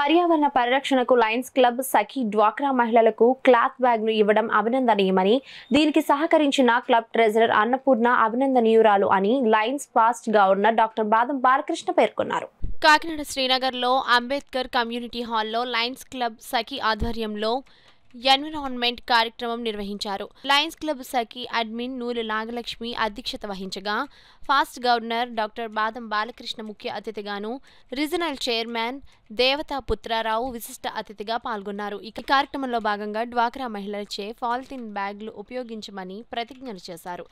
పర్యావరణ పరిరక్షణకు Lions Club సఖీ డ్వాక్రా మహిళలకు క్లాత్ బ్యాగ్ ను ఇవ్వడం అభినందనీయమని, దీనికి సహకరించిన క్లబ్ ట్రెజరర్ అన్నపూర్ణ అభినందనీయురాలు అని లయన్స్ పాస్ట్ గవర్నర్ డాక్టర్ బాదం బాలకృష్ణ పేర్కొన్నారు. కాకినాడ శ్రీనగర్లో అంబేద్కర్ కమ్యూనిటీ హాల్లో లయన్స్ క్లబ్ సఖీ ఆధ్వర్యంలో ఎన్విరాన్మెంట్ కార్యక్రమం నిర్వహించారు. లయన్స్ క్లబ్ సఖీ అడ్మిన్ నూలు నాగలక్ష్మి అధ్యక్షత వహించగా, ఫాస్ట్ గవర్నర్ డాక్టర్ బాదం బాలకృష్ణ ముఖ్య అతిథిగాను, రీజనల్ చైర్మన్ దేవతా పుత్రారావు విశిష్ట అతిథిగా పాల్గొన్నారు. ఈ కార్యక్రమంలో భాగంగా డ్వాక్రా మహిళలచే పాలిథిన్ బ్యాగ్లు ఉపయోగించమని ప్రతిజ్ఞలు చేశారు.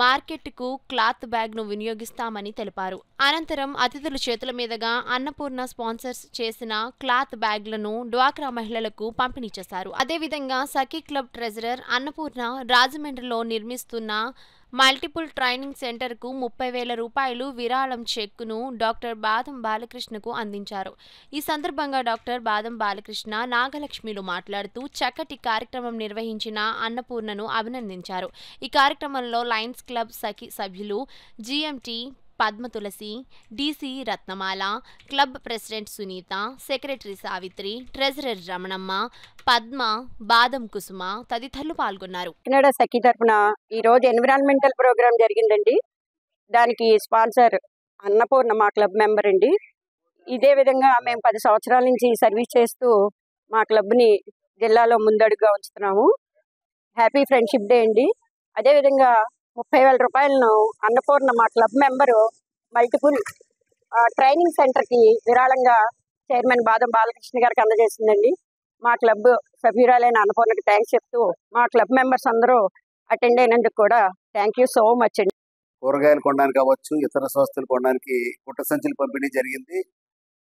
మార్కెట్కు క్లాత్ బ్యాగ్ను వినియోగిస్తామని తెలిపారు. అనంతరం అతిథుల చేతుల మీదుగా అన్నపూర్ణ స్పాన్సర్స్ చేసిన క్లాత్ బ్యాగ్లను డ్వాక్రా మహిళలకు పంపిణీ చేశారు. అదేవిధంగా సఖీ క్లబ్ ట్రెజరర్ అన్నపూర్ణ రాజమండ్రిలో నిర్మిస్తున్న మల్టిపుల్ ట్రైనింగ్ సెంటర్కు 30,000 రూపాయలు విరాళం చెక్కును డాక్టర్ బాదం బాలకృష్ణకు అందించారు. ఈ సందర్భంగా డాక్టర్ బాదం బాలకృష్ణ, నాగలక్ష్మిలు మాట్లాడుతూ చక్కటి కార్యక్రమం నిర్వహించిన అన్నపూర్ణను అభినందించారు. ఈ కార్యక్రమంలో లయన్స్ క్లబ్ సఖీ సభ్యులు GMT Padmatulasi, DC Ratnamala, club president Sunitha, secretary Savitri, treasurer Ramanamma, Padma, Badam Kusuma తదితరులు పాల్గొన్నారు. కాకినాడ సఖీ తరఫున ఈరోజు ఎన్విరాన్మెంటల్ ప్రోగ్రామ్ జరిగిందండి. దానికి స్పాన్సర్ అన్నపూర్ణ మా క్లబ్ మెంబర్ అండి. ఇదే విధంగా మేము 10 సంవత్సరాల నుంచి సర్వీస్ చేస్తూ మా క్లబ్ని జిల్లాలో ముందడుగుగా ఉంచుతున్నాము. హ్యాపీ ఫ్రెండ్షిప్ డే అండి. అదేవిధంగా 30,000 రూపాయలను అన్నపూర్ణ మా క్లబ్ మెంబరు మల్టిపుల్ ట్రైనింగ్ సెంటర్కి విరాళంగా చైర్మన్ బాదం బాలకృష్ణ గారికి అందజేసిందండి. మా క్లబ్ సభ్యురాలైన అన్నపూర్ణకి థ్యాంక్స్ చెప్తూ మా క్లబ్ మెంబర్స్ అందరూ అటెండ్ అయినందుకు కూడా థ్యాంక్ యూ సో మచ్ అండి. కూరగాయలు కొనడానికి కావచ్చు, ఇతర సంస్థలు కొనడానికి గుట్ట సంచులు పంపిణీ జరిగింది.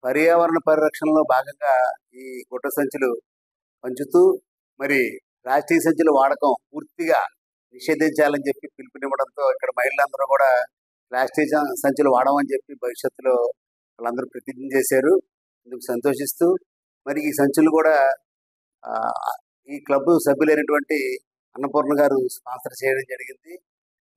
పర్యావరణ పరిరక్షణలో భాగంగా ఈ గుట్ట సంచులు పంచుతూ మరి ప్లాస్టిక్ సంచుల వాడకం పూర్తిగా నిషేధించాలని చెప్పి పిలుపునివ్వడంతో ఇక్కడ మహిళలందరూ కూడా ప్లాస్టిక్ సంచులు వాడమని చెప్పి భవిష్యత్తులో వాళ్ళందరూ ప్రతిజ్ఞ చేశారు. ఇందుకు సంతోషిస్తూ మరి ఈ సంచులు కూడా ఈ క్లబ్ సభ్యులైనటువంటి అన్నపూర్ణ గారు స్పాన్సర్ చేయడం జరిగింది.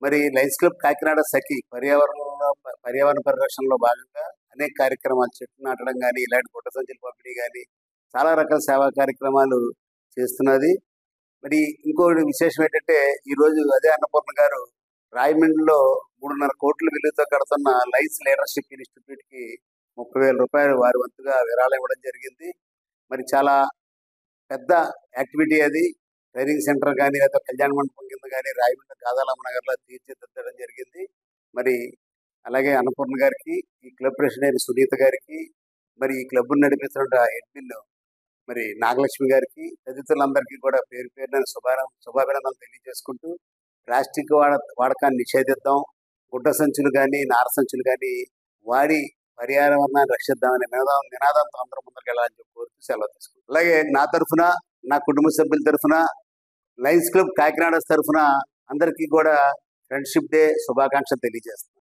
మరి లయన్స్ క్లబ్ కాకినాడ సఖీ పర్యావరణ పరిరక్షణలో భాగంగా అనేక కార్యక్రమాలు, చెట్లు నాటడం కానీ, ఇలాంటి గుట్ట సంచులు పంపిణీ కానీ చాలా రకాల సేవా కార్యక్రమాలు చేస్తున్నది. మరి ఇంకో విశేషం ఏంటంటే ఈరోజు అదే అన్నపూర్ణ గారు రాయమండ్రిలో 3.5 కోట్ల విలువతో కడుతున్న లయన్స్ లీడర్షిప్ ఇన్స్టిట్యూట్కి 30,000 రూపాయలు వారి వంతుగా విరాళం ఇవ్వడం జరిగింది. మరి చాలా పెద్ద యాక్టివిటీ అది. ట్రైనింగ్ సెంటర్ కానీ లేదా కళ్యాణ మండపం కింద కానీ రాయమండ్రి గాదాలమ్మ నగర్లో తీర్చిదిద్దడం జరిగింది. మరి అలాగే అన్నపూర్ణ గారికి, ఈ క్లబ్ ప్రెసిడెంట్ సునీత గారికి, మరి ఈ క్లబ్ను నడిపిస్తున్న అడ్మిన్ మరి నాగలక్ష్మి గారికి, తదితరులందరికీ కూడా పేరు పేరున శుభాభినందనలు తెలియజేసుకుంటూ ప్లాస్టిక్ వాడకాన్ని నిషేధిద్దాం, గుడ్డ సంచులు కానీ, నార సంచులు కానీ వాడి పర్యావరణాన్ని రక్షిద్దామనే నినాదంతో అందరూ ముందుకు వెళ్ళాలని కోరుతూ సెలవు తీసుకుంటాం. అలాగే నా తరఫున, నా కుటుంబ సభ్యుల తరఫున, లయన్స్ క్లబ్ కాకినాడ తరఫున అందరికీ కూడా ఫ్రెండ్షిప్ డే శుభాకాంక్షలు తెలియజేస్తాం.